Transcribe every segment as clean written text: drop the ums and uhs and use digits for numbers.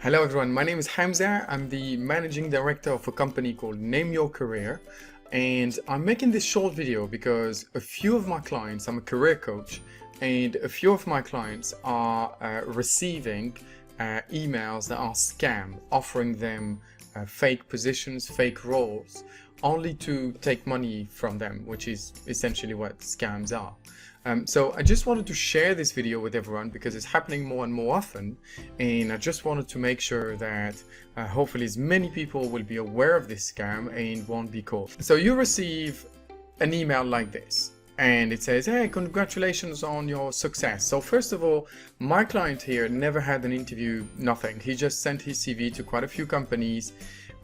Hello everyone, my name is Hamza. I'm the managing director of a company called Name Your Career, and I'm making this short video because a few of my clients, I'm a career coach, and a few of my clients are receiving emails that are scam, offering them fake positions, fake roles, only to take money from them, which is essentially what scams are. So I just wanted to share this video with everyone because it's happening more and more often, and I just wanted to make sure that hopefully as many people will be aware of this scam and won't be caught. So you receive an email like this and it says, hey, congratulations on your success. So first of all, my client here never had an interview, nothing. He just sent his CV to quite a few companies,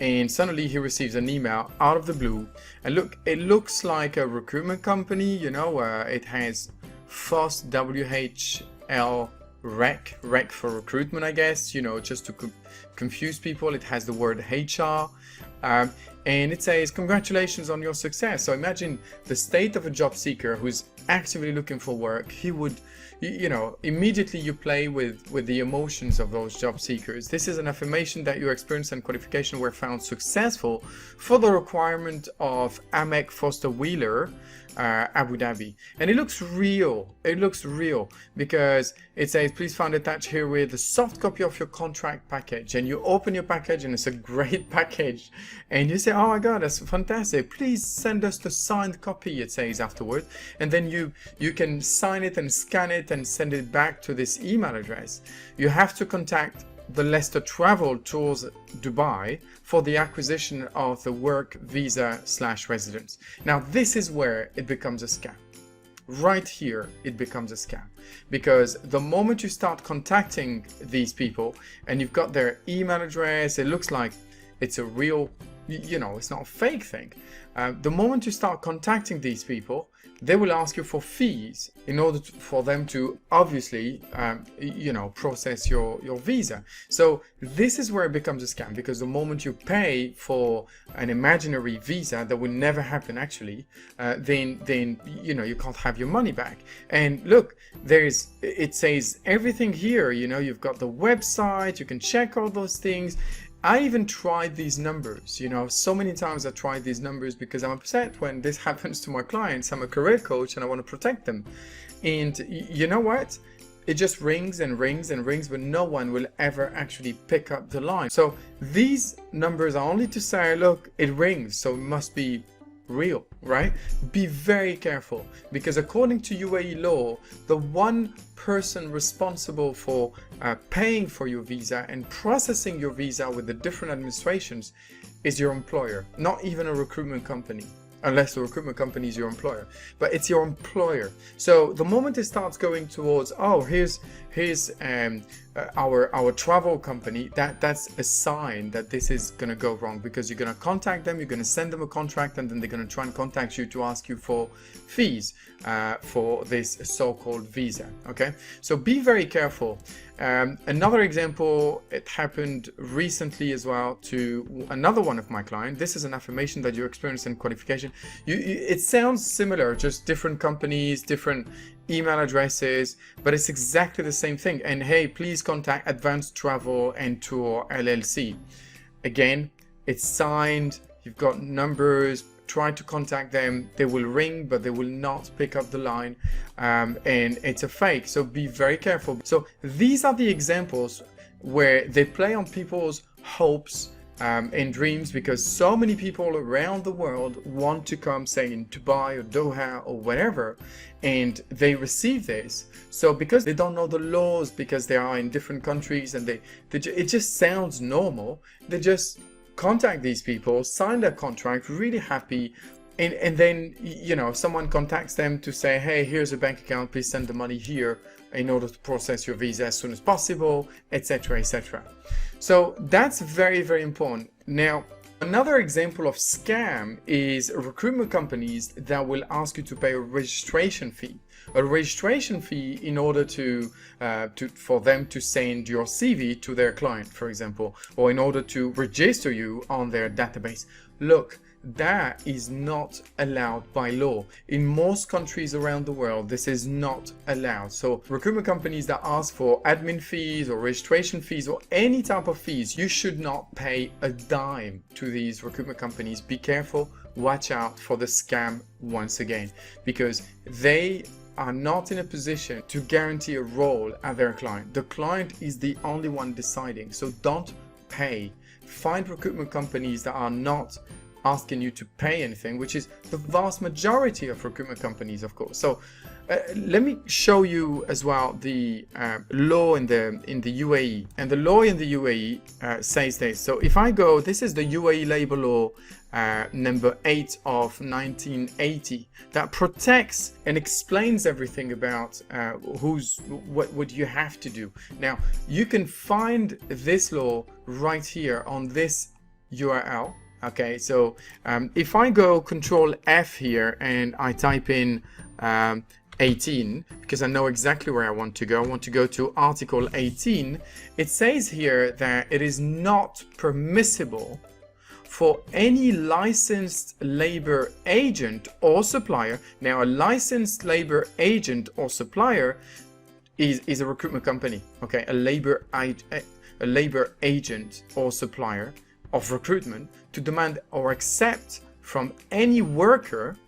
and suddenly he receives an email out of the blue. And look, it looks like a recruitment company, you know, it has FOSS WHL rec for recruitment, I guess, you know, just to confuse people. It has the word HR, and it says, congratulations on your success. So imagine the state of a job seeker who's actively looking for work. He would, you know, immediately you play with the emotions of those job seekers. This is an affirmation that your experience and qualification were found successful for the requirement of Amek Foster Wheeler, Abu Dhabi. And it looks real. It looks real because it says, please find attached here with a soft copy of your contract package. And you open your package and it's a great package. And you say, oh my God, that's fantastic. Please send us the signed copy, it says afterward. And then you can sign it and scan it and send it back to this email address. You have to contact the Leicester Travel Tours Dubai for the acquisition of the work visa / residence. Now this is where it becomes a scam. Right here it becomes a scam, because the moment you start contacting these people and you've got their email address, it looks like it's a real, you know, it's not a fake thing. The moment you start contacting these people, they will ask you for fees in order for them to obviously, you know, process your visa. So this is where it becomes a scam, because the moment you pay for an imaginary visa that will never happen actually, then you know, you can't have your money back. And look, it says everything here, you know, you've got the website, you can check all those things. I even tried these numbers, you know, so many times I tried these numbers because I'm upset when this happens to my clients. I'm a career coach and I want to protect them. And you know what? It just rings and rings and rings, but no one will ever actually pick up the line. So these numbers are only to say, look, it rings, so it must be real, right? Be very careful, because according to UAE law, the one person responsible for paying for your visa and processing your visa with the different administrations is your employer, not even a recruitment company, unless the recruitment company is your employer, but it's your employer. So the moment it starts going towards, oh, here's our travel company, that's a sign that this is going to go wrong, because you're going to contact them, you're going to send them a contract, and then they're going to try and contact you to ask you for fees for this so-called visa. Okay, so be very careful. Another example, it happened recently as well to another one of my clients. This is an affirmation that your experience and qualification, it sounds similar, just different companies, different email addresses, but it's exactly the same thing. And hey, please contact Advanced Travel and Tour LLC. Again, it's signed, you've got numbers, try to contact them, they will ring, but they will not pick up the line, and it's a fake, so be very careful. So these are the examples where they play on people's hopes and dreams, because so many people around the world want to come, say in Dubai or Doha or whatever, and they receive this. So because they don't know the laws, because they are in different countries, and it just sounds normal, they just contact these people, sign their contract, really happy, and then, you know, someone contacts them to say, hey, here's a bank account, please send the money here in order to process your visa as soon as possible, etc., etc. So that's very, very important. Now, another example of scam is recruitment companies that will ask you to pay a registration fee. A registration fee in order for them to send your CV to their client, for example, or in order to register you on their database. Look, that is not allowed by law. In most countries around the world, this is not allowed. So recruitment companies that ask for admin fees or registration fees or any type of fees, you should not pay a dime to these recruitment companies. Be careful, watch out for the scam once again, because they are not in a position to guarantee a role at their client. The client is the only one deciding, so don't pay. Find recruitment companies that are not asking you to pay anything, which is the vast majority of recruitment companies, of course. So let me show you as well the law in the UAE, and the law in the UAE says this. So if I go, this is the UAE labor law number 8 of 1980, that protects and explains everything about what you have to do. Now you can find this law right here on this URL. Okay, so if I go Control F here and I type in 18, because I know exactly where I want to go. I want to go to Article 18. It says here that it is not permissible for any licensed labor agent or supplier. Now, a licensed labor agent or supplier is a recruitment company. Okay, a labor agent or supplier of recruitment to demand or accept from any worker,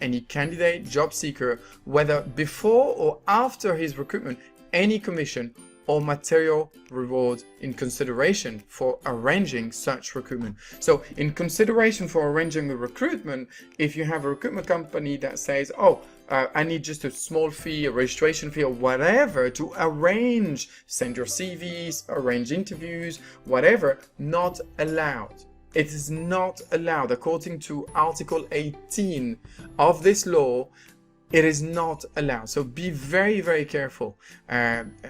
any candidate, job seeker, whether before or after his recruitment, any commission or material reward in consideration for arranging such recruitment. So in consideration for arranging a recruitment, if you have a recruitment company that says, oh, I need just a small fee, a registration fee or whatever to arrange, send your CVs, arrange interviews, whatever, not allowed. It is not allowed. According to Article 18 of this law, it is not allowed. So be very, very careful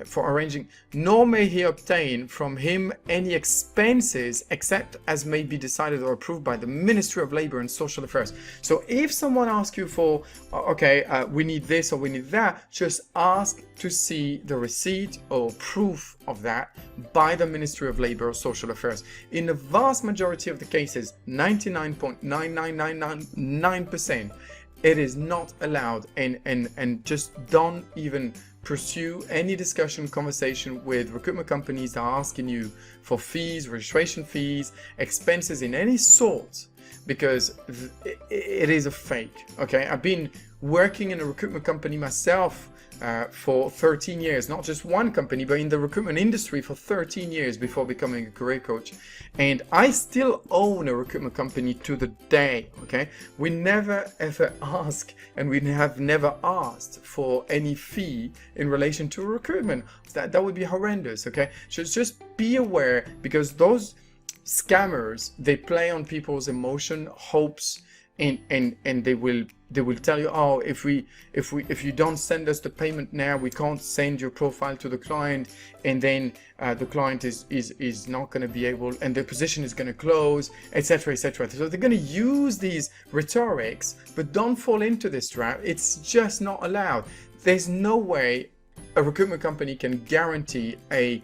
for arranging. Nor may he obtain from him any expenses except as may be decided or approved by the Ministry of Labour and Social Affairs. So if someone asks you for, okay, we need this or we need that, just ask to see the receipt or proof of that by the Ministry of Labour or Social Affairs. In the vast majority of the cases, 99.99999%, it is not allowed, and just don't even pursue any discussion, conversation with recruitment companies that are asking you for fees, registration fees, expenses in any sort, because it is a fake. Okay, I've been working in a recruitment company myself for 13 years, not just one company, but in the recruitment industry for 13 years before becoming a career coach. And I still own a recruitment company to the day, okay? We never ever ask, and we have never asked for any fee in relation to recruitment. That would be horrendous, okay? So just be aware, because those scammers, they play on people's emotion, hopes, and they will tell you, oh, if you don't send us the payment now, we can't send your profile to the client, and then the client is not going to be able, and their position is going to close, etc., etc. So they're going to use these rhetorics, but don't fall into this trap. It's just not allowed. There's no way a recruitment company can guarantee a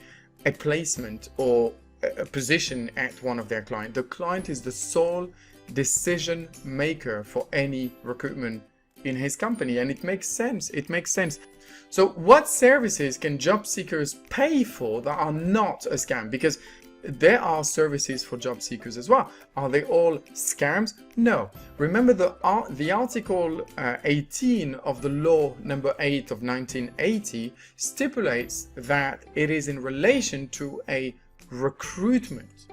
placement or a position at one of their clients. The client is the sole decision maker for any recruitment in his company, and it makes sense. It makes sense. So what services can job seekers pay for that are not a scam? Because there are services for job seekers as well. Are they all scams? No. Remember the Article 18 of the law number 8 of 1980 stipulates that it is in relation to a recruitment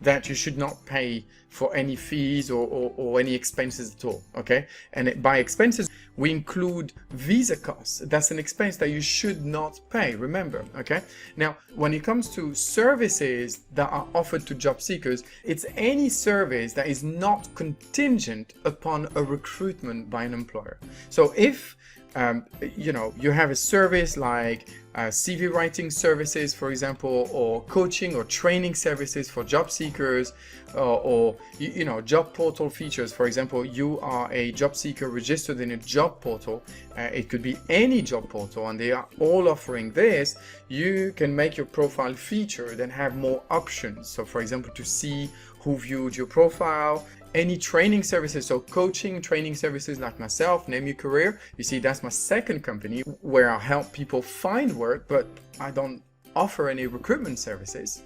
that you should not pay for any fees or any expenses at all, okay? And by expenses, we include visa costs. That's an expense that you should not pay, remember, okay? Now, when it comes to services that are offered to job seekers, it's any service that is not contingent upon a recruitment by an employer. So if you have a service like CV writing services, for example, or coaching or training services for job seekers, or job portal features. For example, you are a job seeker registered in a job portal. It could be any job portal, and they are all offering this. You can make your profile featured and have more options. So, for example, to see who viewed your profile, any training services, so coaching, training services like myself, Name Your Career. You see, that's my second company where I help people find work, but I don't offer any recruitment services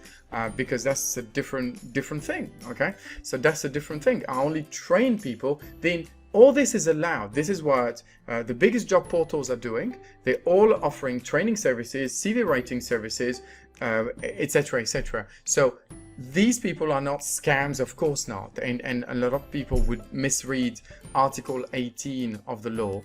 because that's a different thing. Okay, so that's a different thing. I only train people. Then all this is allowed. This is what the biggest job portals are doing. They're all offering training services, CV writing services, etc., etc. So these people are not scams, of course not. And a lot of people would misread Article 18 of the law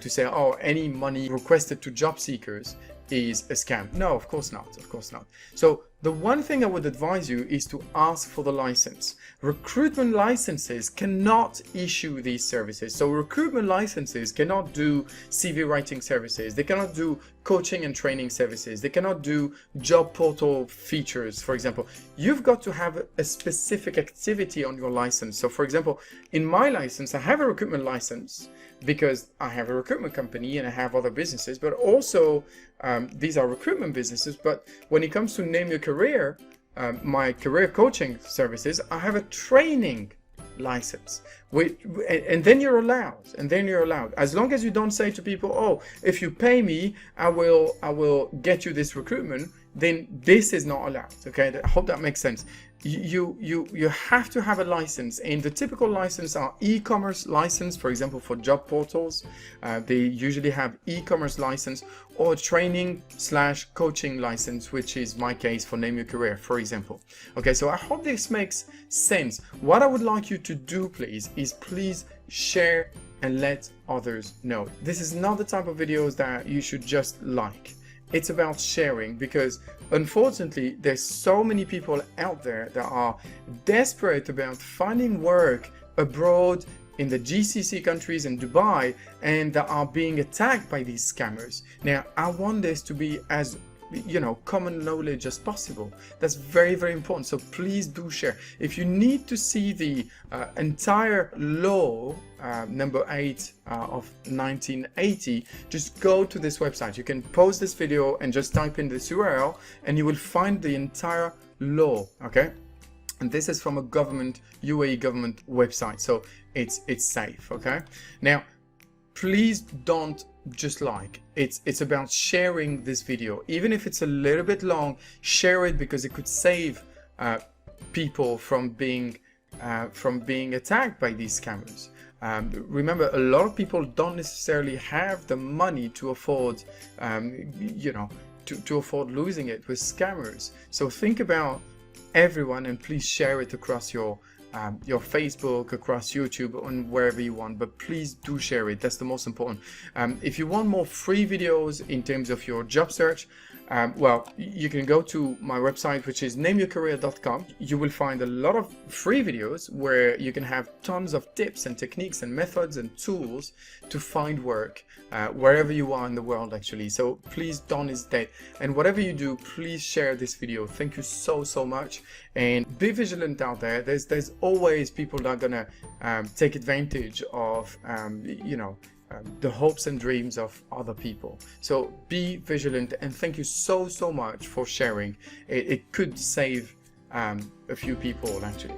to say, oh, any money requested to job seekers is a scam. No, of course not. Of course not. So the one thing I would advise you is to ask for the license. Recruitment licenses cannot issue these services. So recruitment licenses cannot do CV writing services. They cannot do coaching and training services. They cannot do job portal features, for example. You've got to have a specific activity on your license. So for example, in my license, I have a recruitment license because I have a recruitment company and I have other businesses, but also these are recruitment businesses. But when it comes to Name Your Career, my career coaching services, I have a training license, and then you're allowed, as long as you don't say to people, oh, if you pay me, I will get you this recruitment, then this is not allowed. Okay, I hope that makes sense. You have to have a license, and the typical license are e-commerce license, for example, for job portals. They usually have e-commerce license or training/coaching license, which is my case for Name Your Career, for example. Okay, so I hope this makes sense. What I would like you to do, please, is please share and let others know. This is not the type of videos that you should just like. It's about sharing, because unfortunately there's so many people out there that are desperate about finding work abroad in the GCC countries and Dubai, and that are being attacked by these scammers. Now, I want this to be as common knowledge as possible. That's very, very important. So please do share. If you need to see the entire law, number 8 of 1980, just go to this website. You can pause this video and just type in this URL and you will find the entire law. Okay, and this is from a government, UAE government website, so it's safe. Okay, now please don't just like. It's about sharing this video, even if it's a little bit long. Share it, because it could save people from being attacked by these scammers. Remember, a lot of people don't necessarily have the money to afford to afford losing it with scammers. So think about everyone, and please share it across your Facebook, across YouTube, and wherever you want, but please do share it. That's the most important. If you want more free videos in terms of your job search, well, you can go to my website, which is nameyourcareer.com. You will find a lot of free videos where you can have tons of tips and techniques and methods and tools to find work wherever you are in the world, actually. So please don't hesitate, and whatever you do, please share this video. Thank you so much, and be vigilant out there. There's always people that are gonna take advantage of the hopes and dreams of other people. So be vigilant, and thank you so much for sharing. It could save a few people, actually.